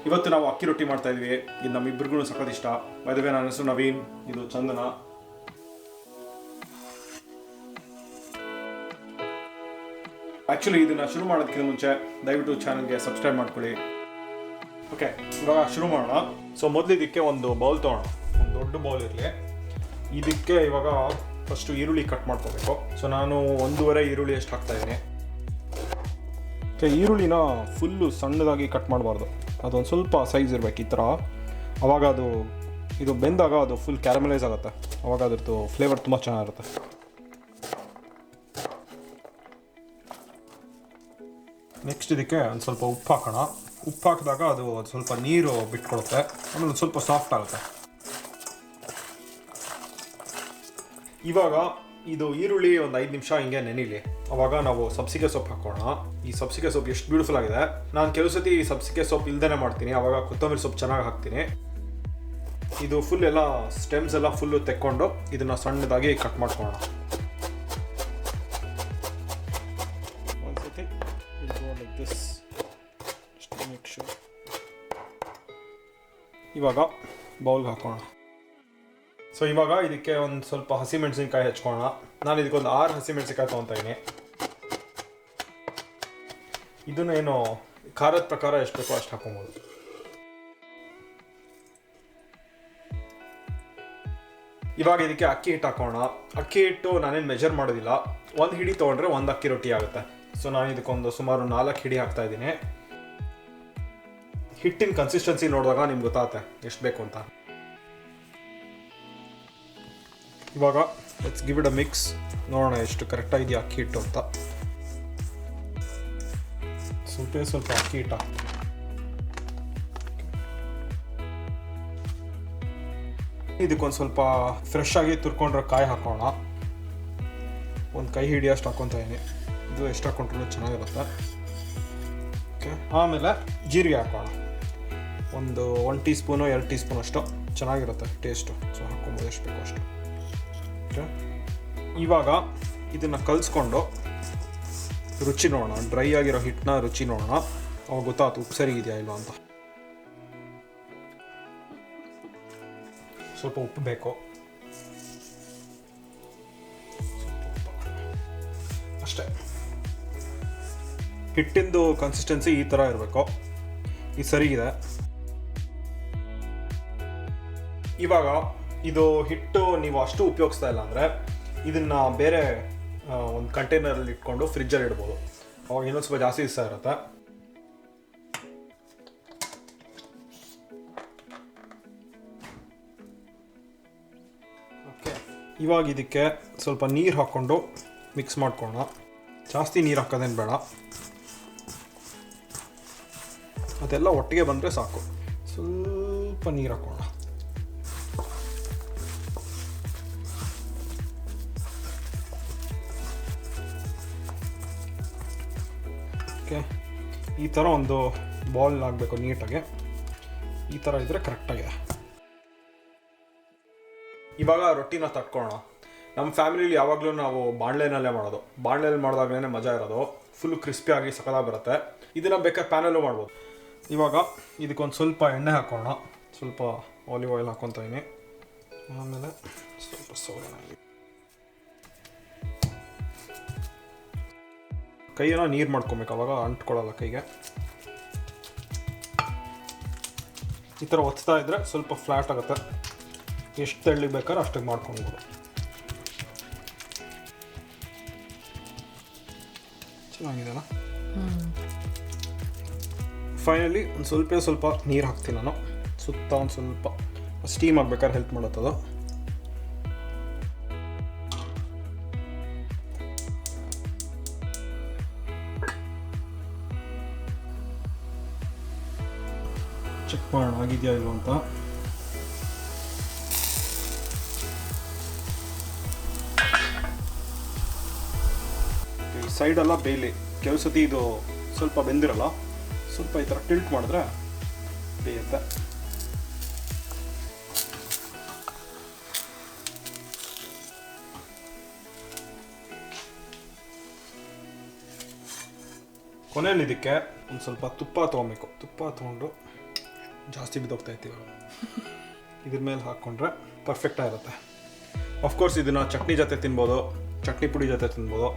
ಇವತ್ತು ನಾವು ಅಕ್ಕಿ ರೊಟ್ಟಿ ಮಾಡ್ತಾ ಇದ್ವಿ. ಇದು ನಮ್ಮಿಬ್ಬರಿಗೂ ಸಖತ್ ಇಷ್ಟ. ಬೈ ದ ವೇ, ನನ್ನ ಹೆಸರು ನವೀನ್, ಇದು ಚಂದನ. ಆ್ಯಕ್ಚುಲಿ ಇದನ್ನು ಶುರು ಮಾಡೋದಕ್ಕಿಂತ ಮುಂಚೆ ದಯವಿಟ್ಟು ಚಾನಲ್ಗೆ ಸಬ್ಸ್ಕ್ರೈಬ್ ಮಾಡ್ಕೊಳ್ಳಿ. ಓಕೆ, ಇವಾಗ ಶುರು ಮಾಡೋಣ. ಸೊ ಮೊದಲು ಇದಕ್ಕೆ ಒಂದು ಬೌಲ್ ತೊಗೊಳ್ಳೋಣ. ಒಂದು ದೊಡ್ಡ ಬೌಲ್ ಇರಲಿ. ಇದಕ್ಕೆ ಇವಾಗ ಫಸ್ಟು ಈರುಳ್ಳಿ ಕಟ್ ಮಾಡ್ಕೋಬೇಕು. ಸೊ ನಾನು 1.5 ಈರುಳ್ಳಿ ಅಷ್ಟು ಹಾಕ್ತಾಯಿದ್ದೀನಿ. ಓಕೆ, ಈರುಳ್ಳಿನ ಫುಲ್ಲು ಸಣ್ಣದಾಗಿ ಕಟ್ ಮಾಡಬಾರ್ದು. ಅದೊಂದು ಸ್ವಲ್ಪ ಸೈಜ್ ಇರಬೇಕು ಈ ಥರ. ಆವಾಗ ಇದು ಬೆಂದಾಗ ಅದು ಫುಲ್ ಕ್ಯಾರಮಲೈಸ್ ಆಗುತ್ತೆ. ಆವಾಗ ಅದ್ರದ್ದು ಫ್ಲೇವರ್ ತುಂಬ ಚೆನ್ನಾಗಿರುತ್ತೆ. ನೆಕ್ಸ್ಟ್ ಇದಕ್ಕೆ ಒಂದು ಸ್ವಲ್ಪ ಉಪ್ಪು ಹಾಕೋಣ. ಉಪ್ಪು ಹಾಕಿದಾಗ ಅದು ಸ್ವಲ್ಪ ನೀರು ಬಿಟ್ಕೊಡುತ್ತೆ, ಆಮೇಲೆ ಒಂದು ಸ್ವಲ್ಪ ಸಾಫ್ಟ್ ಆಗುತ್ತೆ. ಇವಾಗ ಇದು ಈರುಳ್ಳಿ ಒಂದು 5 ನಿಮಿಷ ಹಿಂಗೆ ನೆನಿಲಿ. ಅವಾಗ ನಾವು ಸಬ್ಸಿಗೆ ಸೊಪ್ಪು ಹಾಕೋಣ. ಈ ಸಬ್ಸಿಗೆ ಸೊಪ್ಪು ಎಷ್ಟು ಬ್ಯೂಟಿಫುಲ್ ಆಗಿದೆ. ನಾನು ಕೆಲವು ಸತಿ ಈ ಸಬ್ಸಿಗೆ ಸೊಪ್ಪು ಇಲ್ದೇ ಮಾಡ್ತೀನಿ, ಆವಾಗ ಕೊತ್ತಂಬರಿ ಸೊಪ್ಪು ಚೆನ್ನಾಗಿ ಹಾಕ್ತೀನಿ. ಇದು ಫುಲ್ ಎಲ್ಲ ಸ್ಟೆಮ್ಸ್ ಎಲ್ಲ ಫುಲ್ಲು ತೆಕ್ಕೊಂಡು ಇದನ್ನು ಸಣ್ಣದಾಗಿ ಕಟ್ ಮಾಡ್ಕೊಳ್ಳೋಣ. ಒಂದ್ಸತಿ ಲೈಕ್ ದಿಸ್. ಇವಾಗ ಬೌಲ್ಗೆ ಹಾಕೋಣ. ಸೊ ಇವಾಗ ಇದಕ್ಕೆ ಒಂದು ಸ್ವಲ್ಪ ಹಸಿಮೆಣಸಿನ್ಕಾಯಿ ಹಚ್ಕೊಳ್ಳೋಣ. ನಾನು ಇದಕ್ಕೊಂದು 6 ಹಸಿಮೆಣಸಿನ್ಕಾಯಿ ತೊಗೊತಾ ಇದ್ದೀನಿ. ಇದನ್ನೇನು ಖಾರದ ಪ್ರಕಾರ ಎಷ್ಟು ಬೇಕೋ ಅಷ್ಟು ಹಾಕೊಬೋದು. ಇವಾಗ ಇದಕ್ಕೆ ಅಕ್ಕಿ ಹಿಟ್ಟು ಹಾಕೋಣ. ಅಕ್ಕಿ ಹಿಟ್ಟು ನಾನೇನು ಮೆಜರ್ ಮಾಡೋದಿಲ್ಲ. 1 ಹಿಡಿ ತೊಗೊಂಡ್ರೆ 1 ಅಕ್ಕಿ ರೊಟ್ಟಿ ಆಗುತ್ತೆ. ಸೊ ನಾನು ಇದಕ್ಕೊಂದು ಸುಮಾರು 4 ಹಿಡಿ ಹಾಕ್ತಾ ಇದ್ದೀನಿ. ಹಿಟ್ಟಿನ ಕನ್ಸಿಸ್ಟೆನ್ಸಿ ನೋಡಿದಾಗ ನಿಮ್ಗೆ ಗೊತ್ತಾಗುತ್ತೆ ಎಷ್ಟು ಬೇಕು ಅಂತ. ಇವಾಗ let's give it a mix. ನೋಡೋಣ ಎಷ್ಟು ಕರೆಕ್ಟಾಗಿದೆಯಾ ಅಕ್ಕಿ ಹಿಟ್ಟು ಅಂತ. ಸ್ವಲ್ಪ ಅಕ್ಕಿ ಹಿಟ್ಟು ಹಾಕ್ತೀನಿ. ಇದಕ್ಕೊಂದು ಸ್ವಲ್ಪ ಫ್ರೆಶ್ ಆಗಿ ತುರ್ಕೊಂಡಿರೋ ಕಾಯಿ ಹಾಕೋಣ. ಒಂದು ಕೈ ಹಿಡಿಯೋಷ್ಟು ಹಾಕ್ಕೊತಾ ಇದೀನಿ. ಇದು ಎಷ್ಟು ಹಾಕೊಂಡ್ರೂ ಚೆನ್ನಾಗಿರುತ್ತೆ. ಓಕೆ, ಆಮೇಲೆ ಜೀರಿಗೆ ಹಾಕೋಣ. ಒಂದು 1 ಟೀ ಸ್ಪೂನು 2 ಟೀ ಸ್ಪೂನ್ ಅಷ್ಟು ಚೆನ್ನಾಗಿರುತ್ತೆ ಟೇಸ್ಟು. ಸೊ ಹಾಕ್ಕೊಬೋದು ಎಷ್ಟು ಬೇಕೋ ಅಷ್ಟು. ಓಕೆ, ಇವಾಗ ಇದನ್ನು ಕಲಿಸ್ಕೊಂಡು ರುಚಿ ನೋಡೋಣ. ಡ್ರೈ ಆಗಿರೋ ಹಿಟ್ಟನ್ನ ರುಚಿ ನೋಡೋಣ. ಅವಾಗ ಗೊತ್ತಾಯ್ತು ಉಪ್ಪು ಸರಿ ಇದೆಯಾ ಇಲ್ವಾ ಅಂತ. ಸ್ವಲ್ಪ ಉಪ್ಪು ಬೇಕು, ಅಷ್ಟೇ. ಹಿಟ್ಟಿಂದು ಕನ್ಸಿಸ್ಟೆನ್ಸಿ ಈ ಥರ ಇರಬೇಕು. ಇದು ಸರಿಗಿದೆ. ಇವಾಗ ಇದು ಹಿಟ್ಟು ನೀವು ಅಷ್ಟು ಉಪಯೋಗಿಸ್ತಾ ಇಲ್ಲ ಅಂದರೆ ಇದನ್ನು ಬೇರೆ ಒಂದು ಕಂಟೈನರಲ್ಲಿ ಇಟ್ಕೊಂಡು ಫ್ರಿಜ್ಜಲ್ಲಿ ಇಡ್ಬೋದು. ಅವಾಗ ಇನ್ನೊಂದು ಸ್ವಲ್ಪ ಜಾಸ್ತಿ ದಿವಸ ಇರುತ್ತೆ. ಓಕೆ, ಇವಾಗ ಇದಕ್ಕೆ ಸ್ವಲ್ಪ ನೀರು ಹಾಕ್ಕೊಂಡು ಮಿಕ್ಸ್ ಮಾಡ್ಕೊಳ್ಳೋಣ. ಜಾಸ್ತಿ ನೀರು ಹಾಕೋದೇನು ಬೇಡ, ಅದೆಲ್ಲ ಒಟ್ಟಿಗೆ ಬಂದರೆ ಸಾಕು. ಸ್ವಲ್ಪ ನೀರು ಹಾಕೋಣ. ಓಕೆ, ಈ ಥರ ಒಂದು ಬಾಲ್ ಆಗಬೇಕು ನೀಟಾಗಿ. ಈ ಥರ ಇದ್ದರೆ ಕರೆಕ್ಟಾಗಿದೆ. ಇವಾಗ ರೊಟ್ಟಿನ ತಟ್ಕೊಳ್ಳೋಣ. ನಮ್ಮ ಫ್ಯಾಮಿಲಿಲಿ ಯಾವಾಗಲೂ ನಾವು ಬಾಣಲೆನಲ್ಲೇ ಮಾಡೋದು. ಬಾಣಲೆಯಲ್ಲಿ ಮಾಡಿದಾಗಲೇ ಮಜಾ ಇರೋದು. ಫುಲ್ ಕ್ರಿಸ್ಪಿಯಾಗಿ ಸಕಲಾಗಿ ಬರುತ್ತೆ. ಇದನ್ನು ಬೇಕಾದ್ರೆ ಪ್ಯಾನಲ್ಲೂ ಮಾಡ್ಬೋದು. ಇವಾಗ ಇದಕ್ಕೊಂದು ಸ್ವಲ್ಪ ಎಣ್ಣೆ ಹಾಕೋಣ. ಸ್ವಲ್ಪ ಆಲಿವ್ ಆಯಿಲ್ ಹಾಕ್ಕೊತಾ ಇದೀನಿ. ಆಮೇಲೆ ಸ್ವಲ್ಪ ಸೋಡಾ. ಕೈಯನ್ನು ನೀರು ಮಾಡ್ಕೊಬೇಕು, ಅವಾಗ ಅಂಟ್ಕೊಳ್ಳಲ್ಲ ಕೈಗೆ. ಈ ಥರ ಒತ್ತಾ ಇದ್ದರೆ ಸ್ವಲ್ಪ ಫ್ಲ್ಯಾಟ್ ಆಗುತ್ತೆ. ಎಷ್ಟು ತೆಳ್ಳಗೆ ಬೇಕಾದ್ರೆ ಅಷ್ಟಿಗೆ ಮಾಡ್ಕೊಬೋದು. ಚೆನ್ನಾಗಿದೆಯಲ್ಲ. ಫೈನಲಿ ಒಂದು ಸ್ವಲ್ಪ ನೀರು ಹಾಕ್ತೀನಿ ನಾನು. ಸುತ್ತ ಒಂದು ಸ್ವಲ್ಪ ಸ್ಟೀಮ್ ಆಗ್ಬೇಕಾದ್ರೆ ಹೆಲ್ಪ್ ಮಾಡುತ್ತದು. ಚೆಕ್ ಮಾಡೋಣ ಆಗಿದೆಯಾ ಇಲ್ವ ಅಂತ. ಈ ಸೈಡೆಲ್ಲ ಬೇಯಲಿ. ಕೆಲವು ಸತಿ ಇದು ಸ್ವಲ್ಪ ಬೆಂದಿರಲ್ಲ. ಸ್ವಲ್ಪ ಈ ಥರ ಟಿಲ್ಟ್ ಮಾಡಿದ್ರೆ ಬೇಯುತ್ತೆ. ಕೊನೆಯಲ್ಲಿ ಇದಕ್ಕೆ ಒಂದು ಸ್ವಲ್ಪ ತುಪ್ಪ ತೊಗೊಬೇಕು. ತುಪ್ಪ ತೊಗೊಂಡು ಜಾಸ್ತಿ ಬಿದ್ದೋಗ್ತಾ ಇರ್ತೀವಿ. ಇದ್ರ ಮೇಲೆ ಹಾಕ್ಕೊಂಡ್ರೆ ಪರ್ಫೆಕ್ಟಾಗಿರುತ್ತೆ. ಅಫ್ಕೋರ್ಸ್ ಇದನ್ನು ಚಟ್ನಿ ಜೊತೆ ತಿನ್ಬೋದು, ಚಟ್ನಿ ಪುಡಿ ಜೊತೆ ತಿನ್ಬೋದು.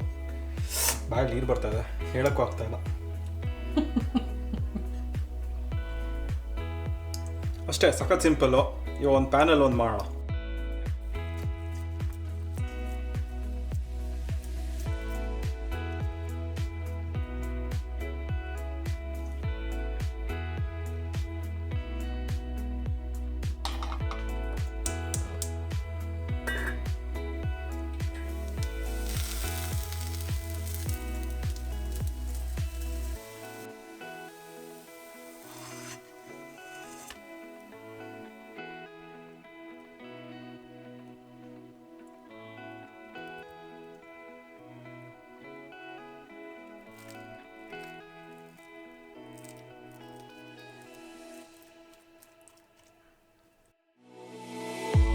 ಬಾಯಲ್ಲಿ ನೀರು ಬರ್ತಾಯಿದೆ, ಹೇಳೋಕ್ಕೂ ಆಗ್ತಾಯಿಲ್ಲ. ಅಷ್ಟೇ, ಸಖತ್ ಸಿಂಪಲ್ಲು. ಇವಾಗ ಒಂದು ಪ್ಯಾನಲ್ಲಿ ಒಂದು ಮಾಡೋಣ.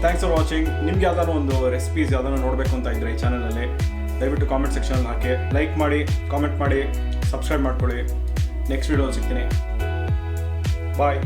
Thanks for watching. ನಿಮ್ಗೆ ಯಾವ್ದಾದ್ರು ಒಂದು ರೆಸಿಪೀಸ್ ಯಾವ್ದಾದ್ರು ನೋಡಬೇಕು ಅಂತ ಇದ್ರೆ ಈ ಚಾನಲಲ್ಲಿ ದಯವಿಟ್ಟು ಕಾಮೆಂಟ್ ಸೆಕ್ಷನಲ್ಲಿ ಹಾಕಿ, ಲೈಕ್ ಮಾಡಿ, ಕಾಮೆಂಟ್ ಮಾಡಿ, ಸಬ್ಸ್ಕ್ರೈಬ್ ಮಾಡ್ಕೊಳ್ಳಿ. ನೆಕ್ಸ್ಟ್ ವೀಡಿಯೋ ಸಿಗ್ತೀನಿ. ಬಾಯ್.